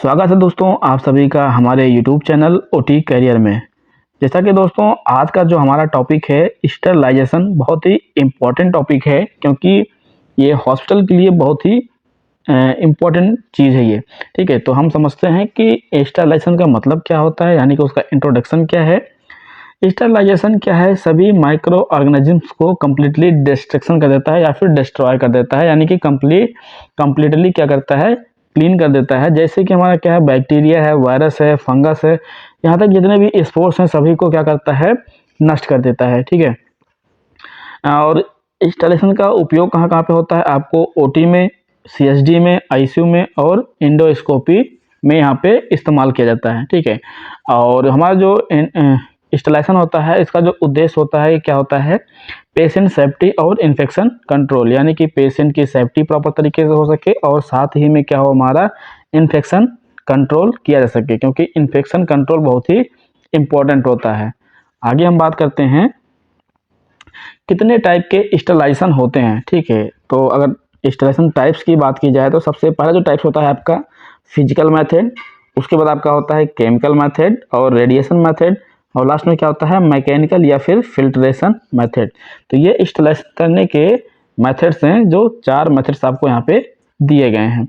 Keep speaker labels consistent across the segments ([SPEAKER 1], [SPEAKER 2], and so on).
[SPEAKER 1] स्वागत है दोस्तों आप सभी का हमारे YouTube चैनल ओटी करियर में। जैसा कि दोस्तों आज का जो हमारा टॉपिक है स्टरलाइजेशन, बहुत ही इम्पोर्टेंट टॉपिक है क्योंकि ये हॉस्पिटल के लिए बहुत ही इम्पोर्टेंट चीज़ है ये। ठीक है, तो हम समझते हैं कि स्टरलाइजेशन का मतलब क्या होता है, यानी कि उसका इंट्रोडक्शन क्या है। स्टरलाइजेशन क्या है? सभी माइक्रो ऑर्गेनिजम्स को कम्प्लीटली डिस्ट्रक्शन कर देता है या फिर डिस्ट्रॉय कर देता है, यानी कि कम्प्लीटली क्या करता है, क्लीन कर देता है। जैसे कि हमारा क्या है, बैक्टीरिया है, वायरस है, फंगस है, यहाँ तक जितने भी स्पोर्स हैं सभी को क्या करता है, नष्ट कर देता है। ठीक है, और इंस्टॉलेशन का उपयोग कहाँ कहाँ पे होता है? आपको ओटी में, सीएसडी में, आईसीयू में और एंडोस्कोपी में यहाँ पे इस्तेमाल किया जाता है। ठीक है, और हमारा जो इंस्टॉलेशन होता है इसका जो उद्देश्य होता है क्या होता है, पेशेंट सेफ्टी और इन्फेक्शन कंट्रोल, यानी कि पेशेंट की सेफ्टी प्रॉपर तरीके से हो सके और साथ ही में क्या हो, हमारा इन्फेक्शन कंट्रोल किया जा सके, क्योंकि इन्फेक्शन कंट्रोल बहुत ही इम्पोर्टेंट होता है। आगे हम बात करते हैं कितने टाइप के स्टरलाइजेशन होते हैं। ठीक है, तो अगर स्टरलाइजेशन टाइप्स की बात की जाए तो सबसे पहला जो टाइप्स होता है आपका फिजिकल मेथड, उसके बाद आपका होता है केमिकल मेथड और रेडिएशन मेथड, और लास्ट में क्या होता है, मैकेनिकल या फिर फिल्ट्रेशन मेथड। तो ये स्टरलाइज करने के मेथड्स हैं, जो 4 मेथड्स आपको यहाँ पे दिए गए हैं।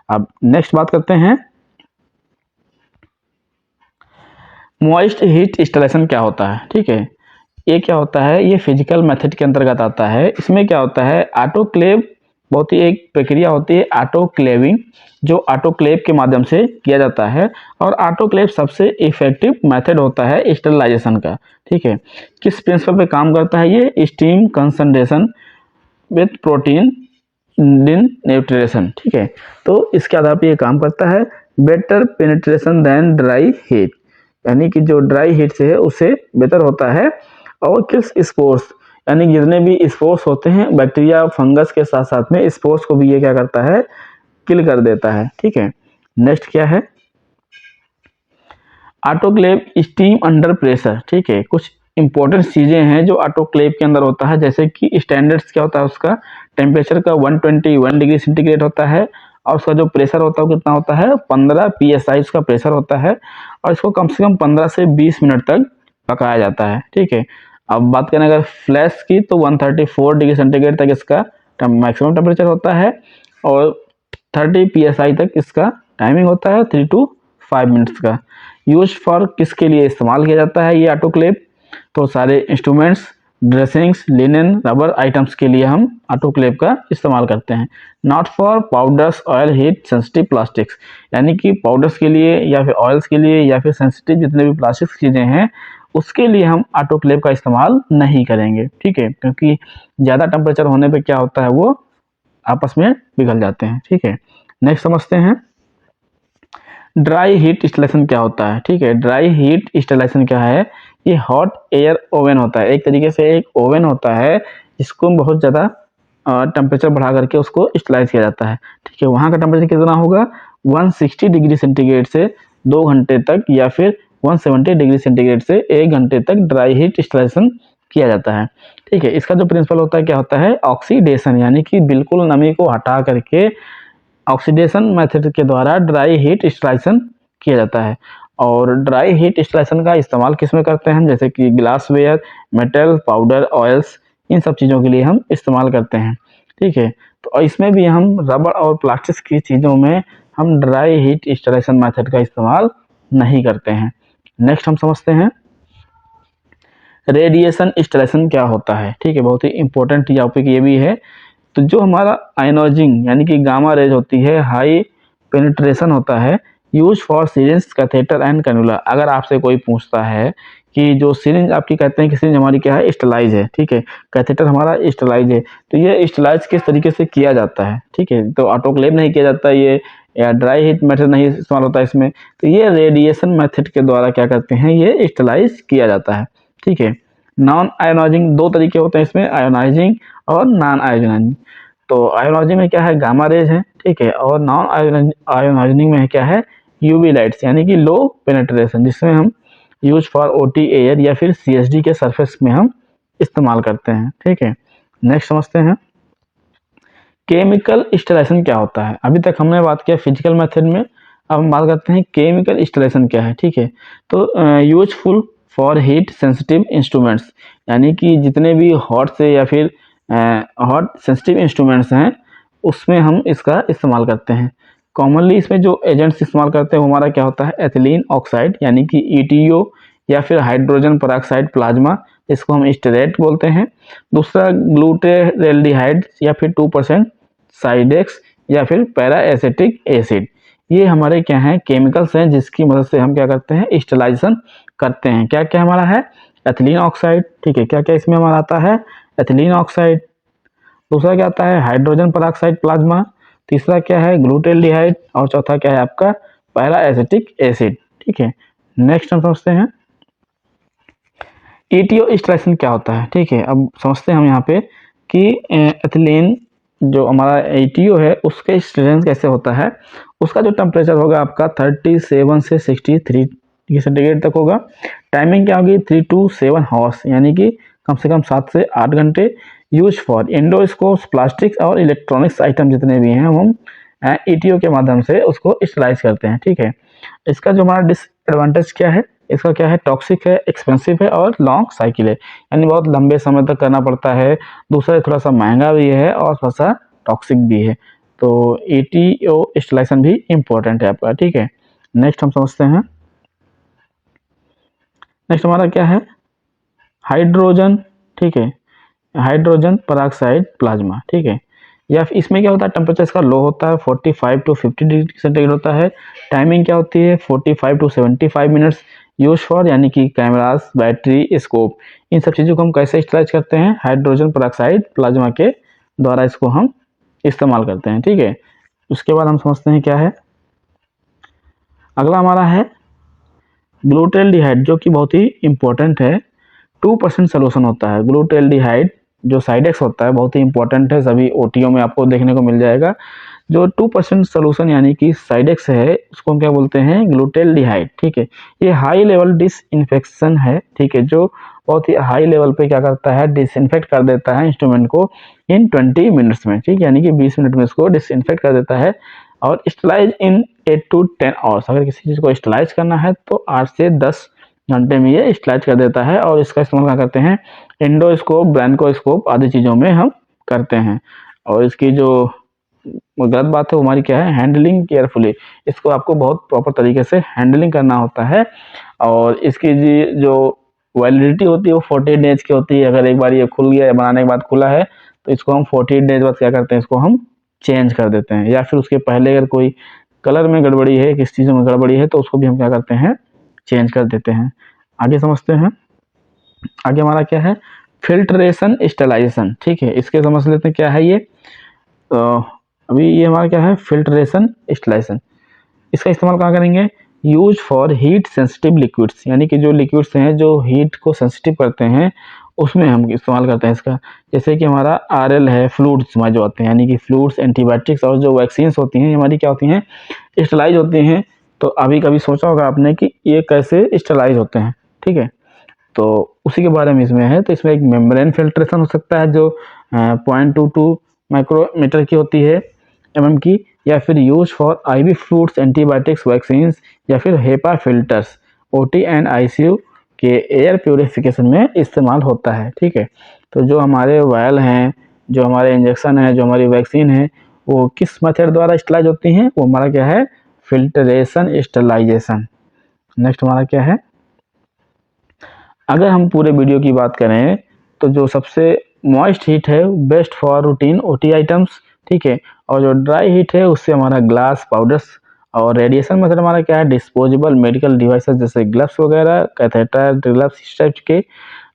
[SPEAKER 1] अब नेक्स्ट बात करते हैं मॉइस्ट हीट स्टरलाइजेशन क्या होता है। ठीक है, ये क्या होता है, ये फिजिकल मेथड के अंतर्गत आता है। इसमें क्या होता है, ऑटोक्लेव, बहुत ही एक प्रक्रिया होती है ऑटोक्लेविंग, जो ऑटोक्लेव के माध्यम से किया जाता है, और ऑटोक्लेव सबसे इफेक्टिव मेथड होता है स्टरलाइजेशन का। ठीक है, किस प्रिंसिपल पे काम करता है ये, steam concentration with protein in nutrition. ठीक है, तो इसके आधार पर ये काम करता है। Better penetration than dry heat, यानी कि जो ड्राई हीट से है उससे बेहतर होता है। और किल्स स्पोर्स, यानी जितने भी स्पोर्स होते हैं बैक्टीरिया फंगस के साथ साथ में स्पोर्स को भी ये क्या करता है, किल कर देता है। ठीक है, नेक्स्ट क्या है, ऑटोक्लेव स्टीम अंडर प्रेशर। ठीक है, कुछ इंपॉर्टेंट चीजें हैं जो ऑटोक्लेव के अंदर होता है, जैसे कि स्टैंडर्ड्स क्या होता है, उसका टेम्परेचर का 121 डिग्री सेंटीग्रेड होता है, और उसका जो प्रेशर होता है कितना होता है, 15 PSI उसका प्रेशर होता है, और इसको कम से कम 15 से 20 मिनट तक पकाया जाता है। ठीक है, अब बात करें अगर फ्लैश की तो 134 डिग्री सेंटीग्रेड तक इसका मैक्सिमम टेम्परेचर होता है, और 30 PSI तक इसका टाइमिंग होता है 3 to 5 मिनट्स का। यूज फॉर किसके लिए इस्तेमाल किया जाता है ये ऑटोक्लेव, तो सारे instruments, dressings, linen, rubber items के लिए हम ऑटोक्लेव का इस्तेमाल करते हैं। Not for powders, oil, heat sensitive plastics, यानी कि पाउडर्स के लिए या फिर ऑयल्स के लिए या फिर सेंसिटिव जितने भी प्लास्टिक चीज़ें हैं उसके लिए हम ऑटोक्लेव का इस्तेमाल नहीं करेंगे। ठीक है, क्योंकि ज़्यादा टेम्परेचर होने पे क्या होता है, वो आपस में पिघल जाते हैं। ठीक है, नेक्स्ट समझते हैं ड्राई हीट इंस्टॉलेशन क्या होता है। ठीक है, ड्राई हीट इंस्टॉलेशन क्या है, ये हॉट एयर ओवन होता है। एक तरीके से एक ओवन होता है जिसको बहुत ज़्यादा टेम्परेचर बढ़ा करके उसको स्टलाइज किया जाता है। ठीक है, वहाँ का टेम्परेचर कितना होगा, 160 डिग्री सेंटीग्रेड से 2 घंटे तक, या फिर 170 डिग्री सेंटीग्रेड से 1 घंटे तक ड्राई हीट इंस्टॉलेशन किया जाता है। ठीक है, इसका जो प्रिंसिपल होता है क्या होता है, ऑक्सीडेशन, यानी कि बिल्कुल नमी को हटा करके ऑक्सीडेशन मेथड के द्वारा ड्राई हीट इंस्टॉलेशन किया जाता है। और ड्राई हीट इंस्टॉलेशन का इस्तेमाल किस में करते हैं हम, जैसे कि ग्लासवेयर, मेटल, पाउडर, ऑयल्स, इन सब चीज़ों के लिए हम इस्तेमाल करते हैं। ठीक है, तो इसमें भी हम रबर और प्लास्टिक की चीज़ों में हम ड्राई हीट इंस्टॉलेशन मेथड का इस्तेमाल नहीं करते हैं। नेक्स्ट हम समझते हैं रेडिएशन इंस्टॉलेशन क्या होता है। ठीक है, बहुत ही इंपॉर्टेंट टॉपिक ये भी है। तो जो हमारा आयनोजिंग यानी कि गामा रेज होती है, हाई पेनिट्रेशन होता है, use for syringe, catheter and cannula. अगर आपसे कोई पूछता है कि जो सिरिंज आपकी कहते हैं कि सिरिंज हमारी क्या है, स्टलाइज है। ठीक है, कैथेटर हमारा स्टलाइज है, तो ये स्टलाइज किस तरीके से किया जाता है। ठीक है, तो ऑटोक्लेव नहीं किया जाता ये, या ड्राई हीट मेथड नहीं इस्तेमाल होता इसमें, तो ये रेडिएशन मेथड के द्वारा क्या करते हैं, ये स्टलाइज किया जाता है। ठीक है, नॉन आयोनाइजिंग, 2 तरीके होते हैं इसमें, आयोनाइजिंग और नॉन आयोनाइजिंग। तो आयोनाइजिंग में क्या है, गामा रेज है। ठीक है, और नॉन आयोनाइजिंग में क्या है, यूवी लाइट्स, यानी कि लो पेनिट्रेशन, जिसमें हम यूज फॉर ओटी एयर या फिर सीएसडी के सरफेस में हम इस्तेमाल करते हैं। ठीक है, नेक्स्ट समझते हैं केमिकल इंस्टॉलेशन क्या होता है। अभी तक हमने बात किया फिजिकल मेथड में, अब हम बात करते हैं केमिकल इंस्टॉलेशन क्या है, ठीक है। तो useful for heat sensitive instruments, यानी कि जितने भी हॉट से या फिर हॉट सेंसिटिव इंस्ट्रूमेंट्स हैं उसमें हम इसका इस्तेमाल करते हैं। कॉमनली इसमें जो एजेंट्स इस्तेमाल करते हैं वो हमारा क्या होता है, एथिलीन ऑक्साइड यानी कि ETO या फिर हाइड्रोजन पेरोक्साइड प्लाज्मा, इसको हम स्टेरेट बोलते हैं। दूसरा ग्लूटेरेल्डिहाइड या फिर 2% साइडेक्स या फिर पैरा एसिटिक एसिड। ये हमारे क्या हैं, केमिकल्स हैं जिसकी मदद से हम क्या करते हैं, स्टेलाइजेशन करते हैं। क्या क्या हमारा है, एथिलीन ऑक्साइड, ठीक है। क्या क्या इसमें हमारा आता है, एथिलीन ऑक्साइड। दूसरा क्या आता है, हाइड्रोजन पेरोक्साइड प्लाज्मा। तीसरा क्या है, ग्लूटेल्डिहाइड। और चौथा क्या है आपका, पैरा एसिटिक एसिड, ठीक है। नेक्स्ट हम समझते हैं ETO स्टेलाइजेशन क्या होता है, ठीक है। अब समझते हैं हम यहाँ पे कि एथिलीन जो हमारा ETO है उसके स्टेलाइजेशन कैसे होता है। उसका जो टेम्परेचर होगा आपका 37 से 63 डिग्री सेंटीग्रेड तक होगा। टाइमिंग क्या होगी, 3 to 7 हॉर्स, यानी कि कम से कम 7 से 8 घंटे। यूज फॉर इंडोस्कोप्स, प्लास्टिक्स और इलेक्ट्रॉनिक्स आइटम जितने भी हैं हम ETO के माध्यम से उसको स्टेलाइज करते हैं, ठीक है। इसका जो हमारा डिसएडवांटेज क्या है, इसका क्या है, टॉक्सिक है, एक्सपेंसिव है और लॉन्ग साइकिल है, यानी बहुत लंबे समय तक करना पड़ता है। दूसरा थोड़ा सा महंगा भी है और थोड़ा सा टॉक्सिक भी है। तो ETO स्टेलाइजेशन भी इम्पोर्टेंट है आपका, ठीक है। नेक्स्ट हम समझते हैं, नेक्स्ट हमारा क्या है, हाइड्रोजन, ठीक है, हाइड्रोजन पेरोक्साइड प्लाज्मा, ठीक है। या फिर इसमें क्या होता है, टेम्परेचर इसका लो होता है, 45 to 50 डिग्री सेंटीग्रेड होता है। टाइमिंग क्या होती है, 45 to 75 मिनट्स। यूज फॉर यानी कि कैमरास, बैटरी, स्कोप, इन सब चीज़ों को हम कैसे स्टेलाइज करते हैं, हाइड्रोजन पेरोक्साइड प्लाज्मा के द्वारा इसको हम इस्तेमाल करते हैं, ठीक है। उसके बाद हम समझते हैं क्या है, अगला हमारा है ग्लूटेल्डिहाइड, जो कि बहुत ही इंपॉर्टेंट है। 2% सोल्यूशन होता है ग्लूटेल्डिहाइड, जो साइडेक्स होता है, बहुत ही इंपॉर्टेंट है, सभी OTO में आपको देखने को मिल जाएगा। जो 2% सोल्यूशन यानी कि साइडेक्स है उसको हम क्या बोलते हैं, ग्लूटेल्डिहाइड, ठीक है। ये हाई लेवल डिसइंफेक्शन है, ठीक है, जो बहुत ही हाई लेवल पे क्या करता है, डिसइंफेक्ट कर देता है इंस्ट्रूमेंट को इन 20 मिनट्स में, ठीक है, यानी कि 20 मिनट में इसको डिसइंफेक्ट कर देता है। और स्टेलाइज इन 8 to 10 आवर्स, अगर किसी चीज़ को स्टेलाइज करना है तो 8 से 10 घंटे में ये स्टेलाइज कर देता है। और इसका इस्तेमाल क्या करते हैं, एंडोस्कोप, ब्रैंकोस्कोप आदि चीज़ों में हम करते हैं। और इसकी जो गलत बात है वो हमारी क्या है, हैंडलिंग केयरफुली, इसको आपको बहुत प्रॉपर तरीके से हैंडलिंग करना होता है। और इसकी जो वैलिडिटी होती है वो 48 डेज की होती है। अगर एक बार ये खुल गया या बनाने के बाद खुला है तो इसको हम 48 डेज बाद क्या करते हैं, इसको हम चेंज कर देते हैं। या फिर उसके पहले अगर कोई कलर में गड़बड़ी है, किस चीज़ में गड़बड़ी है, तो उसको भी हम क्या करते हैं, चेंज कर देते हैं। आगे समझते हैं, आगे हमारा क्या है, फिल्ट्रेशन स्टेलाइजेशन, ठीक है। इसके समझ लेते हैं क्या है ये। तो अभी ये हमारा क्या है, फिल्ट्रेशन स्टेलाइजेशन। इसका इस्तेमाल कहाँ करेंगे, use for heat sensitive liquids, यानी कि जो लिक्विड्स हैं जो हीट को सेंसिटिव करते हैं उसमें हम इस्तेमाल करते हैं इसका। जैसे कि हमारा RL है, फ्लूइड्स हमारे जो आते हैं, यानी कि फ्लूइड्स, एंटीबायोटिक्स और जो वैक्सीन्स होती हैं हमारी क्या होती हैं, स्टेलाइज होती हैं। तो अभी कभी सोचा होगा आपने कि ये कैसे स्टेलाइज होते हैं, ठीक है, तो उसी के बारे में इसमें है। तो इसमें एक मेम्ब्रेन फिल्ट्रेशन हो सकता है जो 0.22 माइक्रोमीटर की होती है, mm की। या फिर use for IV fluids, antibiotics, vaccines, या फिर HEPA filters OT and ICU के एयर प्योरिफिकेशन में इस्तेमाल होता है, ठीक है। तो जो हमारे वायल हैं, जो हमारे इंजेक्शन है, जो हमारी वैक्सीन है, वो किस मेथड द्वारा स्टेलाइज होती हैं, वो हमारा क्या है, फिल्ट्रेशन स्टेलाइजेशन। नेक्स्ट हमारा क्या है, अगर हम पूरे वीडियो की बात करें तो जो सबसे मॉइस्ट हीट है best for routine OT items, ठीक है। और जो ड्राई हीट है उससे हमारा ग्लास, पाउडर्स। और रेडिएशन मेथड हमारा क्या है, डिस्पोजेबल मेडिकल डिवाइसेस जैसे ग्लव्स वगैरह, कैथेटर, ग्लव्स इस टाइप के।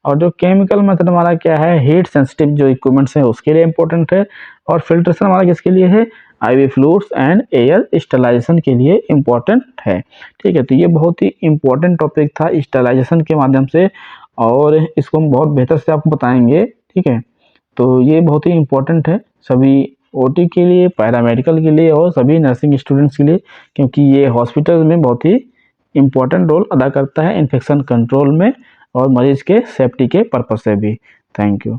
[SPEAKER 1] और जो केमिकल मेथड हमारा क्या है, हीट सेंसिटिव जो इक्विपमेंट्स हैं उसके लिए इंपॉर्टेंट है। और फिल्ट्रेशन हमारा किसके लिए है, IV fluids and air sterilisation के लिए इम्पोर्टेंट है, ठीक है। तो ये बहुत ही इम्पोर्टेंट टॉपिक था स्टेलाइजेशन के माध्यम से, और इसको हम बहुत बेहतर से आपको बताएंगे, ठीक है। तो ये बहुत ही इम्पोर्टेंट है सभी OT के लिए, पैरामेडिकल के लिए और सभी नर्सिंग स्टूडेंट्स के लिए, क्योंकि ये हॉस्पिटल में बहुत ही इम्पोर्टेंट रोल अदा करता है इन्फेक्शन कंट्रोल में और मरीज के सेफ्टी के पर्पज से भी। Thank you.